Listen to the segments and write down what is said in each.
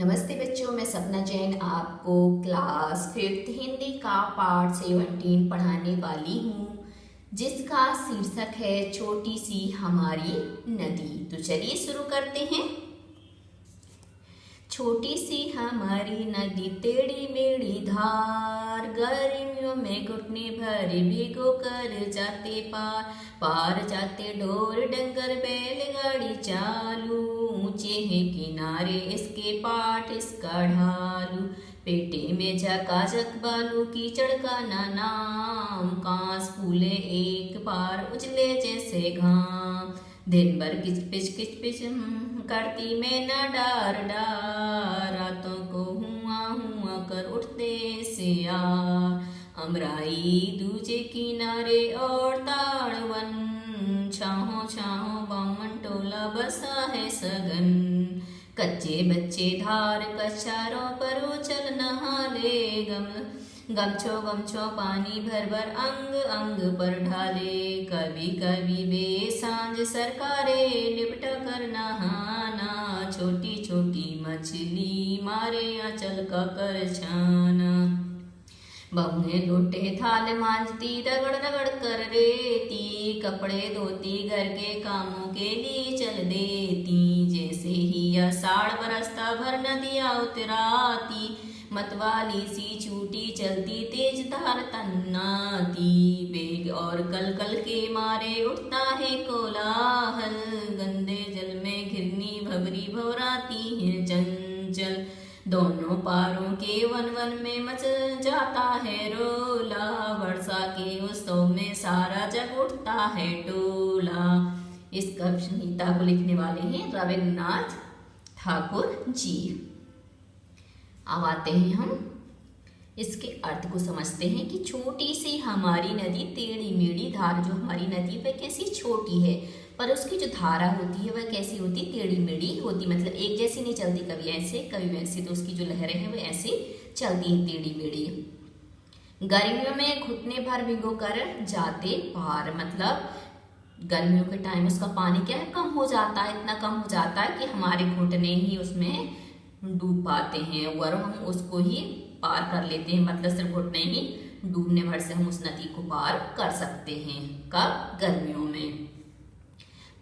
नमस्ते बच्चों, मैं सपना जैन आपको क्लास 5th हिंदी का पार्ट 17 पढ़ाने वाली हूँ, जिसका शीर्षक है छोटी सी हमारी नदी। तो चलिए शुरू करते हैं। छोटी सी हमारी नदी टेढ़ी मेढ़ी धार, गर्मियों में घुटने भर भिगो कर जाते पार। पार जाते ढोर डंगर बैलगाड़ी चालू, ऊंचे हैं किनारे इसके पाट इसका ढालू। पेटे में झकाझक बालू कीचड़ का ना नाम, कांस फूले एक बार उजले जैसे घाम। दिन भर किच पिच करती मैं न डार डार, रातों को हुआ हुआ कर उठते से यार। अमराई दूजे किनारे और ताड़वन, छाहो छाहो बामन टोला बसा है सगन। कच्चे बच्चे धार कछारों पर उछल नहाले, गमछो गमछो पानी भर भर अंग अंग पर ढाले। कभी कभी बेसांझ सरकारे लिपटा कर नहाना, छोटी छोटी मछली मारे आंचल का कर छाना। बहुएं लोटे थाल मांजती रगड़ रगड़ कर रेती, कपड़े धोती घर के कामों के लिए चल देती। जैसे ही आषाढ़ बरसता भर नदियाँ उतराती, मतवाली सी छूटी चलती तेज धार तन्नाती। बेग और कल कल के मारे उठता है कोलाहल, गंदे जल में घिरनी भवरी भवराती है चंचल। दोनों पारों के वन वन में मच जाता है रोला, वर्षा के उत्सव में सारा जग उठता है टोला। इस कविता को लिखने वाले हैं रविन्द्रनाथ ठाकुर जी। अब आते हैं हम इसके अर्थ को समझते हैं कि छोटी सी हमारी नदी टेढ़ी मेढ़ी धार, जो हमारी नदी वह कैसी छोटी है, पर उसकी जो धारा होती है वह कैसी होती, टेढ़ी मेढ़ी होती। मतलब एक जैसी नहीं चलती, कभी ऐसे कभी वैसे, तो उसकी जो लहरें हैं वह ऐसे चलती हैं टेढ़ी मेढ़ी। गर्मियों में घुटने भर भिगो कर जाते पार, मतलब गर्मियों के टाइम उसका पानी क्या है, कम हो जाता है, इतना कम हो जाता है कि हमारे घुटने ही उसमें डूब पाते हैं और हम उसको ही पार कर लेते हैं। मतलब सिर्फ घुटने ही डूबने भर से हम उस नदी को पार कर सकते हैं। कब? गर्मियों में।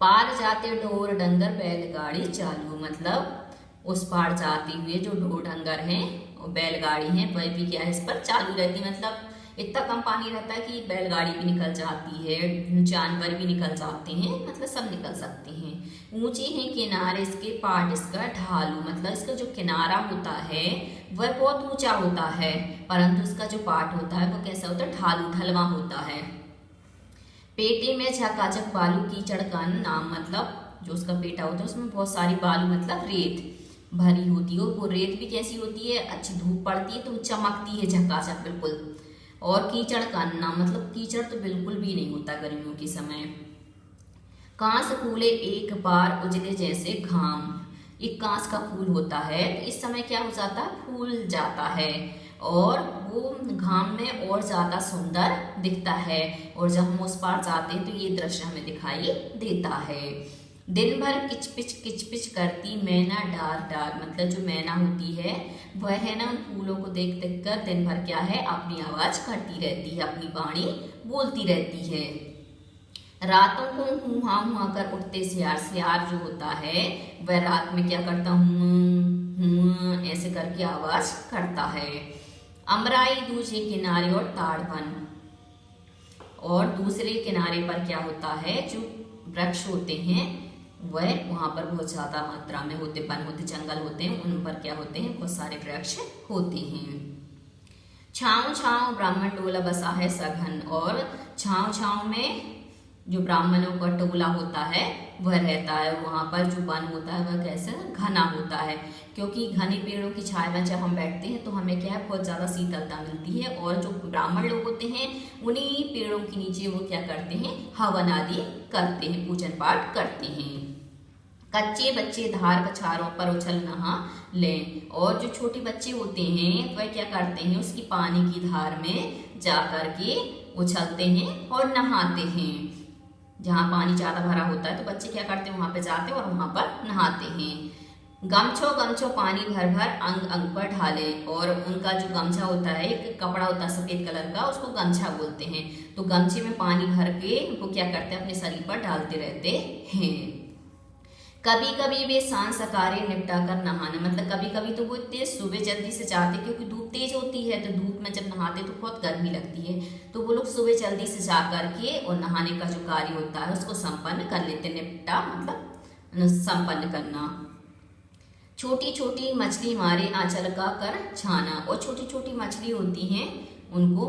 पार जाते ढोर डंगर बैलगाड़ी चालू, मतलब उस पार जाते हुए जो ढोर डंगर हैं और बैलगाड़ी हैं वह भी क्या है, इस पर चालू रहती। मतलब इतना कम पानी रहता है कि बैलगाड़ी भी निकल जाती है, जानवर भी निकल जाते हैं, मतलब सब निकल सकते हैं। ऊंचे हैं किनारे इसके पाट इसका ढालू, मतलब इसका जो किनारा होता है वह बहुत ऊंचा होता है, परंतु इसका जो पाट होता है वो कैसा होता है, ढालू ढलवा होता है। पेटे में झकाझक बालू कीचड़ का नाम, मतलब जो उसका पेटा होता है उसमें बहुत सारी बालू मतलब रेत भरी होती है। वो रेत भी कैसी होती है, अच्छी धूप पड़ती है तो चमकती है झकाझक बिल्कुल। और कीचड़ का नाम, मतलब कीचड़ तो बिल्कुल भी नहीं होता गर्मियों के समय। कांस फूले एक बार उजले जैसे घाम, एक कांस का फूल होता है, इस समय क्या हो जाता है, फूल जाता है और वो घाम में और ज्यादा सुंदर दिखता है। और जब हम उस पार जाते हैं तो ये दृश्य हमें दिखाई देता है। दिन भर किच पिच करती मैना डार डार, मतलब जो मैना होती है वह है ना उन फूलों को देख देख कर दिन भर क्या है, अपनी आवाज करती रहती है, अपनी वाणी बोलती रहती है। रातों को हुआ हुआ कर उठते सियार, सियार जो होता है वह रात में क्या करता हूँ ऐसे करके आवाज करता है। अमराई दूसरे किनारे और ताड़वन, और दूसरे किनारे पर क्या होता है, जो वृक्ष होते हैं वह वहां पर बहुत ज्यादा मात्रा में होते, वन होते, जंगल होते हैं, उन पर क्या होते हैं, बहुत सारे वृक्ष होते हैं। छाँव छाँव ब्राह्मण टोला बसा है सघन, और छाँव छाँव में जो ब्राह्मणों का टोला होता है वह रहता है। वहां पर जो वन होता है वह कैसे घना होता है, क्योंकि घने पेड़ों की छाया में जब हम बैठते हैं तो हमें क्या है, बहुत ज्यादा शीतलता मिलती है। और जो ब्राह्मण लोग होते हैं उन्हीं पेड़ों के नीचे वो क्या करते हैं, हवन आदि करते हैं, पूजन पाठ करते हैं। कच्चे बच्चे धार कछारों पर उछल नहा लें, और जो छोटे बच्चे होते हैं वह क्या करते हैं, उसकी पानी की धार में जा करके उछलते हैं और नहाते हैं। जहाँ पानी ज्यादा भरा होता है तो बच्चे क्या करते हैं, वहां पे जाते हैं और वहां पर नहाते हैं। गमछो गमछो पानी भर भर अंग अंग पर ढाले। और उनका जो गमछा होता है, एक कपड़ा होता है सफेद कलर का, उसको गमछा बोलते हैं। तो गमछे में पानी भर के वो क्या करते हैं, अपने शरीर पर डालते रहते हैं। कभी कभी वे सांझ सकारे निपटा कर नहाना, मतलब कभी कभी तो वो इतने सुबह जल्दी से जाते, क्योंकि धूप तेज होती है, तो धूप में जब नहाते तो बहुत गर्मी लगती है, तो वो लोग सुबह जल्दी से जा करके और नहाने का जो कार्य होता है उसको संपन्न कर लेते। निपटा मतलब संपन्न करना। छोटी छोटी मछली मारे आंचल का कर छाना। और छोटी छोटी मछली होती हैं उनको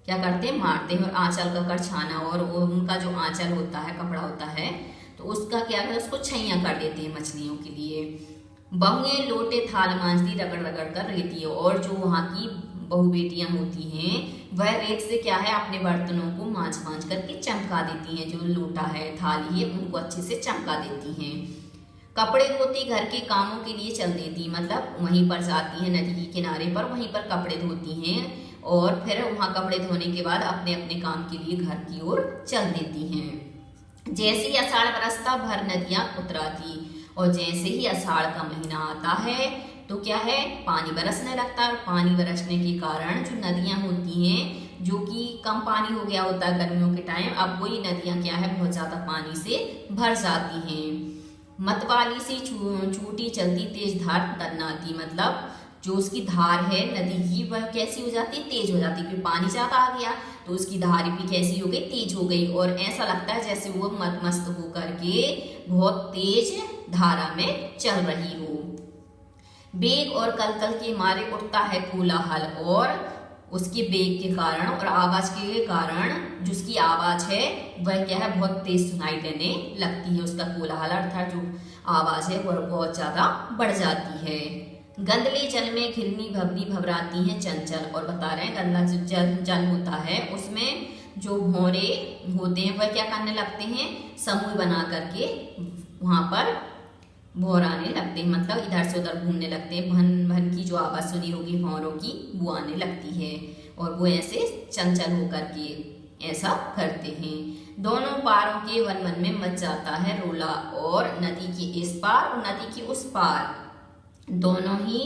क्या करते हैं, मारते हैं और आंचल का कर छाना। और उनका जो आंचल होता है, कपड़ा होता है, तो उसका क्या है, उसको छैया कर देते हैं मछलियों के लिए। बहुएं लोटे थाल मांजती रगड़ रगड़ कर रेती है। और जो वहाँ की बहु बेटियां होती हैं वह रेत से क्या है, अपने बर्तनों को मांज मांज करके चमका देती हैं। जो लोटा है, थाली है, उनको अच्छे से चमका देती हैं। कपड़े धोती घर के कामों के लिए चल देती, मतलब वहीं पर जाती हैं नदी के किनारे पर, वहीं पर कपड़े धोती हैं और फिर वहाँ कपड़े धोने के बाद अपने अपने काम के लिए घर की ओर चल देती हैं। जैसे ही आषाढ़ बरसता भर नदियां उतराती। और जैसे ही आषाढ़ का महीना आता है तो क्या है, पानी बरसने लगता है। और पानी बरसने के कारण जो नदियां होती हैं, जो कि कम पानी हो गया होता है गर्मियों के टाइम, अब वही नदियां क्या है, बहुत ज्यादा पानी से भर जाती हैं। मतवाली सी छूटी चलती तेज धार तन्नाती, मतलब जो उसकी धार है नदी की, वह कैसी हो जाती है, तेज हो जाती है, क्योंकि पानी ज्यादा आ गया तो उसकी धार भी कैसी हो गई, तेज हो गई। और ऐसा लगता है जैसे वो मस्त होकर के बहुत तेज धारा में चल रही हो। बेग और कलकल के मारे उठता है कोलाहल। और उसके बेग के कारण और आवाज के कारण, जो उसकी आवाज है वह क्या है, बहुत तेज सुनाई देने लगती है। उसका कोलाहल अर्थात जो आवाज है वह बहुत ज्यादा बढ़ जाती है। गंदले जल में घिरनी भवनी भवराती हैं चंचल। और बता रहे हैं गंदा जल होता है, उसमें जो भौरे होते हैं वह क्या करने लगते हैं, समूह बना करके वहां पर भौराने लगते हैं, मतलब इधर से उधर घूमने लगते हैं। भन भन की जो आवाज सुनी होगी भौरों की, वो आने लगती है और वो ऐसे चंचल होकर के ऐसा करते हैं। दोनों पारों के वन वन में मच जाता है रोला। और नदी के इस पार और नदी के उस पार दोनों ही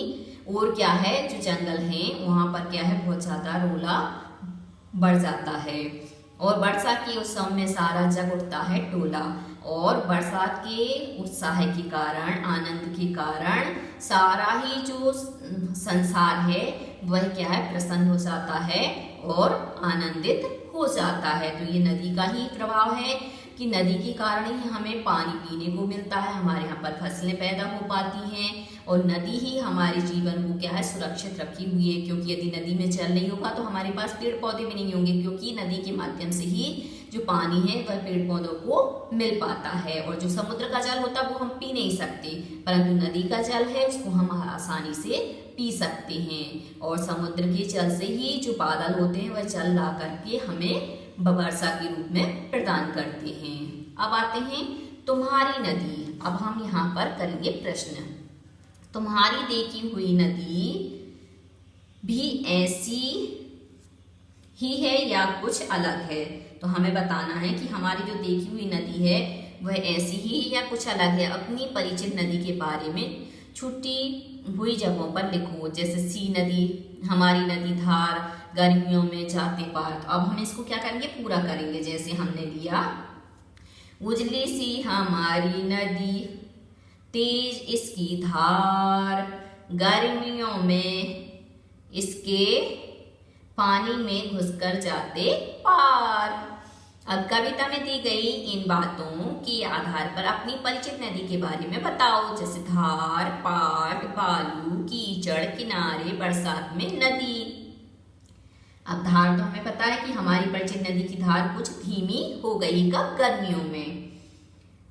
और क्या है, जो जंगल है वहां पर क्या है, बहुत ज्यादा रोला बढ़ जाता है। और बरसात के उत्सव में सारा जग उठता है टोला। और बरसात के उत्साह के कारण, आनंद के कारण सारा ही जो संसार है वह क्या है, प्रसन्न हो जाता है और आनंदित हो जाता है। तो ये नदी का ही प्रभाव है कि नदी के कारण ही हमें पानी पीने को मिलता है, हमारे यहाँ पर फसलें पैदा हो पाती हैं। और नदी ही हमारे जीवन को क्या है, सुरक्षित रखी हुई है। क्योंकि यदि नदी में जल नहीं होगा तो हमारे पास पेड़ पौधे भी नहीं होंगे, क्योंकि नदी के माध्यम से ही जो पानी है वह पेड़ पौधों को मिल पाता है। और जो समुद्र का जल होता है वो हम पी नहीं सकते, परंतु नदी का जल है उसको हम आसानी से पी सकते हैं। और समुद्र के जल से ही जो बादल होते हैं वह जल ला करके हमें वर्षा के रूप में प्रदान करते हैं। अब आते हैं तुम्हारी नदी। अब हम यहाँ पर करेंगे प्रश्न। तुम्हारी देखी हुई नदी भी ऐसी ही है या कुछ अलग है? तो हमें बताना है कि हमारी जो देखी हुई नदी है वह ऐसी ही या कुछ अलग है। अपनी परिचित नदी के बारे में छुट्टी हुई जगहों पर लिखो। जैसे सी नदी, हमारी नदी धार, गर्मियों में जाते पार। तो अब हम इसको क्या करेंगे, पूरा करेंगे। जैसे हमने लिया, उजली सी हमारी नदी, तेज इसकी धार, गर्मियों में इसके पानी में घुसकर जाते पार। अब कविता में दी गई इन बातों के आधार पर अपनी परिचित नदी के बारे में बताओ। जैसे धार, पाट, बालू, कीचड़, किनारे, बरसात में नदी। अब धार तो हमें पता है कि हमारी परिचित नदी की धार कुछ धीमी हो गई कब, गर्मियों में।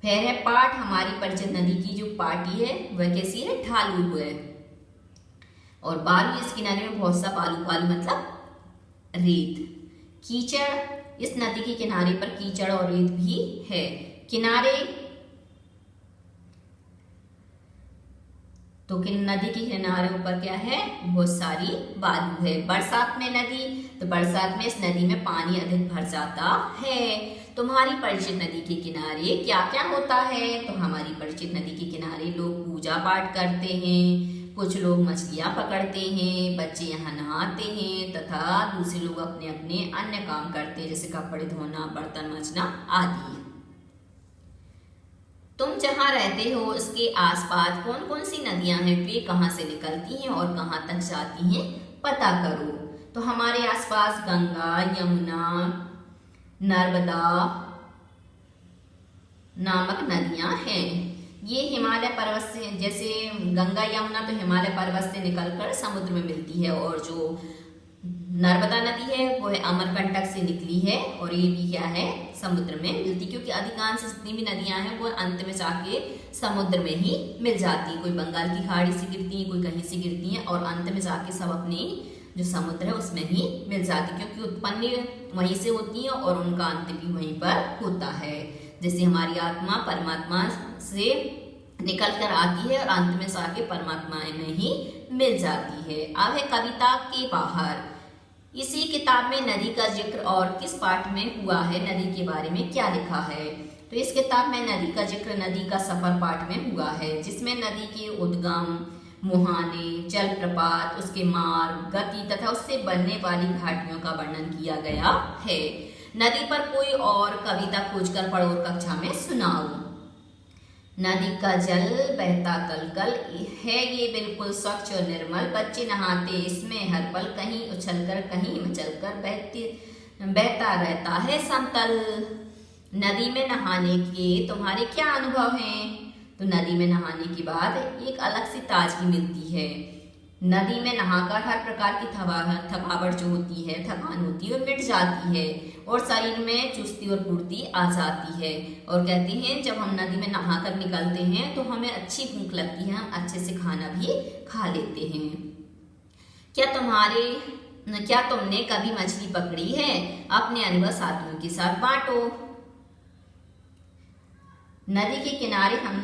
फिर है पाट, हमारी परिचित नदी की जो पाटी है वह कैसी है, ढालू है। और बालू, इस किनारे में बहुत सा बालू, बालू मतलब रेत। कीचड़, इस नदी के किनारे पर कीचड़ और रेत भी है। किनारे, तो नदी के किनारे ऊपर क्या है, बहुत सारी बालू है। बरसात में नदी, तो बरसात में इस नदी में पानी अधिक भर जाता है। तुम्हारी परिचित नदी के किनारे क्या क्या होता है? तो हमारी परिचित नदी के किनारे लोग पूजा पाठ करते हैं, कुछ लोग मछलियाँ पकड़ते हैं, बच्चे यहाँ नहाते हैं तथा दूसरे लोग अपने अपने अन्य काम करते हैं जैसे कपड़े धोना, बर्तन मांजना आदि। तुम जहाँ रहते हो उसके आसपास कौन कौन सी नदियां हैं, वे कहाँ से निकलती हैं और कहाँ तक जाती हैं, पता करो। तो हमारे आसपास गंगा, यमुना, नर्मदा नामक नदियां हैं। ये हिमालय पर्वत से, जैसे गंगा यमुना तो हिमालय पर्वत से निकलकर समुद्र में मिलती है, और जो नर्मदा नदी है वो है अमरकंटक से निकली है, और ये भी क्या है, समुद्र में मिलती, क्योंकि अधिकांश जितनी भी नदियां हैं वो अंत में जाके समुद्र में ही मिल जाती है। कोई बंगाल की खाड़ी से गिरती है, कोई कहीं से गिरती है, और अंत में जाके सब अपने जो समुद्र है उसमें ही मिल जाती, क्योंकि उत्पन्न वहीं से होती है और उनका अंत भी वहीं पर होता है। जैसे हमारी आत्मा परमात्मा से निकल कर आती है और अंत में जाके परमात्मा में ही मिल जाती है। अब है कविता के बाहर। इसी किताब में नदी का जिक्र और किस पाठ में हुआ है, नदी के बारे में क्या लिखा है। तो इस किताब में नदी का जिक्र नदी का सफर पाठ में हुआ है, जिसमें नदी के उद्गम, मुहाने, जलप्रपात, उसके मार्ग, गति तथा उससे बनने वाली घाटियों का वर्णन किया गया है। नदी पर कोई और कविता खोजकर पढ़ो और कक्षा में सुनाओ। नदी का जल बहता कलकल है, ये बिल्कुल स्वच्छ और निर्मल, बच्चे नहाते इसमें हर पल, कहीं उछलकर कहीं मचलकर बहता रहता है समतल। नदी में नहाने के तुम्हारे क्या अनुभव हैं? तो नदी में नहाने के बाद एक अलग सी ताजगी मिलती है। नदी में नहाकर हर प्रकार की थकावट जो होती है, थकान होती है, वो मिट जाती है और शरीर में चुस्ती और फुर्ती आ जाती है। और कहते हैं जब हम नदी में नहाकर निकलते हैं तो हमें अच्छी भूख लगती है, हम अच्छे से खाना भी खा लेते हैं। क्या तुमने कभी मछली पकड़ी है? अपने अनुभव साथियों के साथ बांटो। नदी के किनारे हम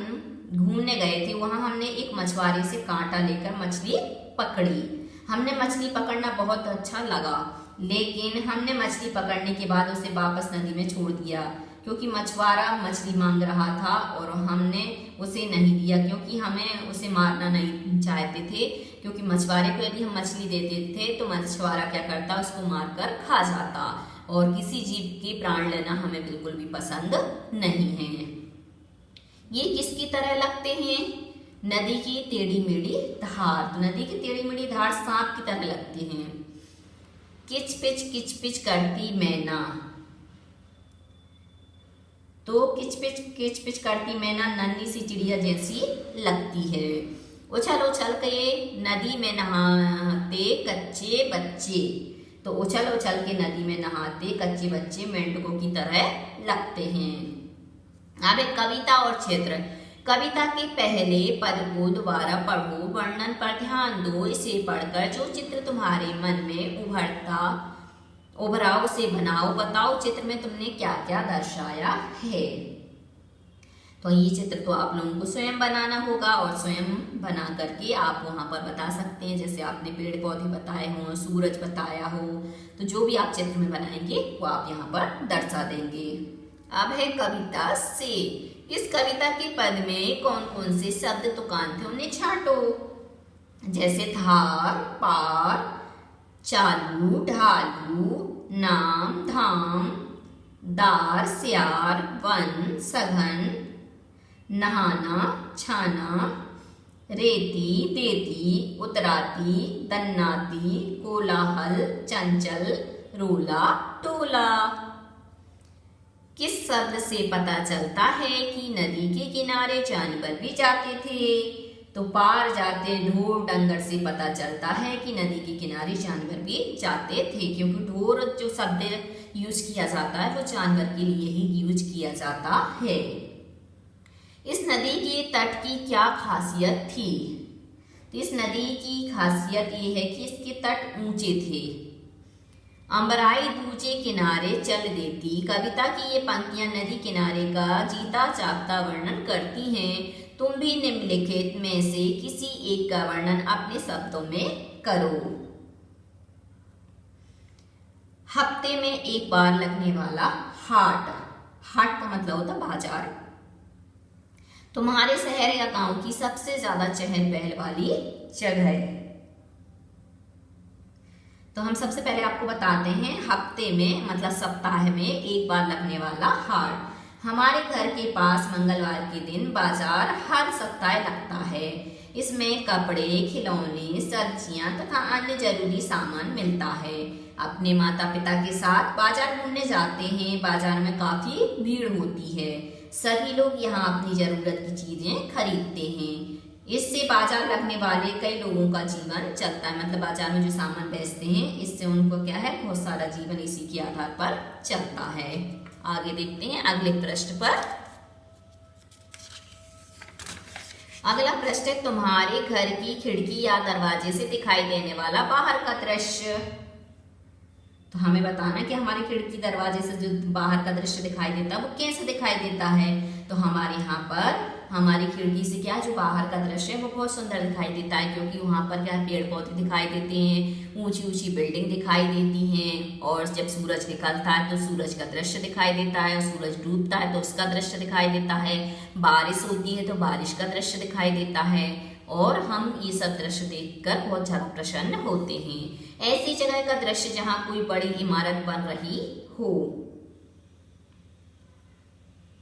घूमने गए थे, वहां हमने एक मछुआरे से कांटा लेकर मछली पकड़ी। हमने मछली पकड़ना बहुत अच्छा लगा, लेकिन हमने मछली पकड़ने के बाद उसे वापस नदी में छोड़ दिया, क्योंकि मछुआरा मछली मांग रहा था और हमने उसे नहीं दिया, क्योंकि हमें उसे मारना नहीं चाहते थे। क्योंकि मछुआरे को यदि हम मछली देते थे तो मछुआरा क्या करता, उसको मारकर खा जाता, और किसी जीव के प्राण लेना हमें बिल्कुल भी पसंद नहीं है। ये किसकी तरह लगते हैं? नदी की टेढ़ी मेढ़ी धार। तो नदी की टेढ़ी मेढ़ी धार सांप की तरह लगती हैं। किच पिच करती मैना। तो किच पिच करती मैना नन्ही सी चिड़िया जैसी लगती है। उछल उछल के नदी में नहाते कच्चे बच्चे। तो उछल उछल के नदी में नहाते कच्चे बच्चे मेंढकों की तरह लगते हैं। अब एक कविता और क्षेत्र। कविता के पहले पद को दोबारा पढ़ो, वर्णन पर ध्यान दो, इसे पढ़कर जो चित्र तुम्हारे मन में उभरा उसे बनाओ, बताओ चित्र में तुमने क्या क्या दर्शाया है। तो ये चित्र तो आप लोगों को स्वयं बनाना होगा और स्वयं बना करके आप वहां पर बता सकते हैं। जैसे आपने पेड़ पौधे बताए हों, सूरज बताया हो, तो जो भी आप चित्र में बनाएंगे वो आप यहाँ पर दर्शा देंगे। अब है कविता से। इस कविता के पद में कौन कौन से शब्द तुकान थे उन्हें छांटो। जैसे धार, पार, चालू, ढालू, नाम, धाम, दार, स्यार, वन, सघन, नहाना, छाना, रेती, देती, उतराती, दन्नाती, कोलाहल, चंचल, रोला, टोला। किस शब्द से पता चलता है कि नदी के किनारे जानवर भी जाते थे? तो पार जाते ढोर डंगर से पता चलता है कि नदी के किनारे जानवर भी जाते थे, क्योंकि ढोर जो शब्द यूज किया जाता है वो जानवर के लिए ही यूज किया जाता है। इस नदी के तट की क्या खासियत थी? तो इस नदी की खासियत ये है कि इसके तट ऊंचे थे। अंबराई दूजे किनारे चल देती। कविता की ये पंक्तियां नदी किनारे का जीता जागता वर्णन करती हैं। तुम भी निम्नलिखित में से किसी एक का वर्णन अपने शब्दों में करो। हफ्ते में एक बार लगने वाला हाट। हाट का मतलब होता बाजार। तुम्हारे शहर या गांव की सबसे ज्यादा चहल पहल वाली जगह है। तो हम सबसे पहले आपको बताते हैं हफ्ते में मतलब सप्ताह में एक बार लगने वाला हाट। हमारे घर के पास मंगलवार के दिन बाजार हर सप्ताह लगता है। इसमें कपड़े, खिलौने, सब्जियां तथा अन्य जरूरी सामान मिलता है। अपने माता पिता के साथ बाजार घूमने जाते हैं। बाजार में काफी भीड़ होती है। सभी लोग यहाँ अपनी जरूरत की चीजें खरीदते हैं। इससे बाजार लगने वाले कई लोगों का जीवन चलता है, मतलब बाजार में जो सामान बेचते हैं इससे उनको क्या है, बहुत सारा जीवन इसी के आधार पर चलता है। आगे देखते हैं अगले पृष्ठ पर। अगला पृष्ठ है तुम्हारे घर की खिड़की या दरवाजे से दिखाई देने वाला बाहर का दृश्य। तो हमें बताना कि हमारे खिड़की दरवाजे से जो बाहर का दृश्य दिखाई देता है वो कैसे दिखाई देता है। तो हमारे यहाँ पर हमारी खिड़की से क्या जो बाहर का दृश्य है वो बहुत सुंदर दिखाई देता है, क्योंकि वहाँ पर क्या पेड़ पौधे दिखाई देते हैं, ऊंची ऊंची बिल्डिंग दिखाई देती हैं, और जब सूरज निकलता है तो सूरज का दृश्य दिखाई देता है, और सूरज डूबता है तो उसका दृश्य दिखाई देता है, बारिश होती है तो बारिश का दृश्य दिखाई देता है, और हम ये सब दृश्य देखकर बहुत ज्यादा प्रसन्न होते हैं। ऐसी जगह का दृश्य जहाँ कोई बड़ी इमारत बन रही हो।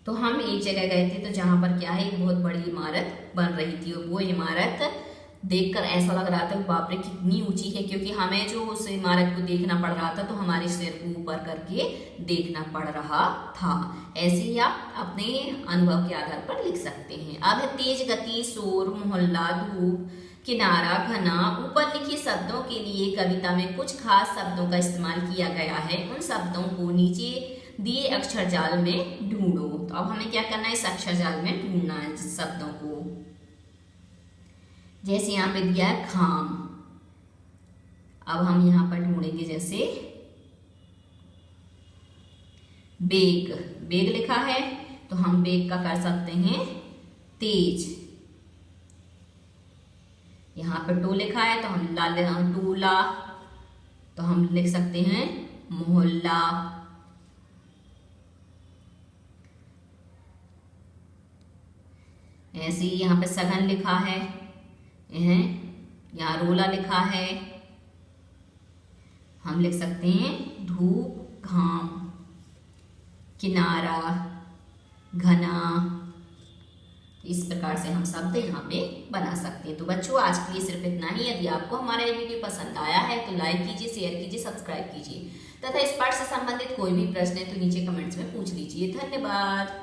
तो हम एक जगह गए थे तो जहां पर क्या है, एक बहुत बड़ी इमारत बन रही थी, और वो इमारत देखकर ऐसा लग रहा था कि बाप रे कितनी ऊंची है, क्योंकि हमें जो उस इमारत को देखना पड़ रहा था तो हमारे सिर को ऊपर करके देखना पड़ रहा था। ऐसे ही आप अपने अनुभव के आधार पर लिख सकते हैं। अब है तेज गति, शोर, मोहल्ला, धूप, किनारा, घना। ऊपर लिखे शब्दों के लिए कविता में कुछ खास शब्दों का इस्तेमाल किया गया है। उन शब्दों को नीचे दिए अक्षर जाल में ढूंढो। तो अब हमें क्या करना है, इस अक्षर जाल में ढूंढना है जिस शब्दों को। जैसे यहाँ पे दिया है खाम। अब हम यहाँ पर ढूंढेंगे जैसे बेग। बेग लिखा है तो हम बेग का कर सकते हैं तेज। यहाँ पर टो लिखा है तो हम टोला, तो हम लिख सकते हैं मोहल्ला। ऐसे ही यहाँ पे सघन लिखा है, यहाँ रोला लिखा है, हम लिख सकते हैं धूप, घाम, किनारा, घना। इस प्रकार से हम शब्द यहाँ पे बना सकते हैं। तो बच्चों आज के लिए सिर्फ इतना ही। यदि आपको हमारा ये वीडियो पसंद आया है तो लाइक कीजिए, शेयर कीजिए, सब्सक्राइब कीजिए तथा इस पाठ से संबंधित कोई भी प्रश्न है तो नीचे कमेंट्स में पूछ लीजिए। धन्यवाद।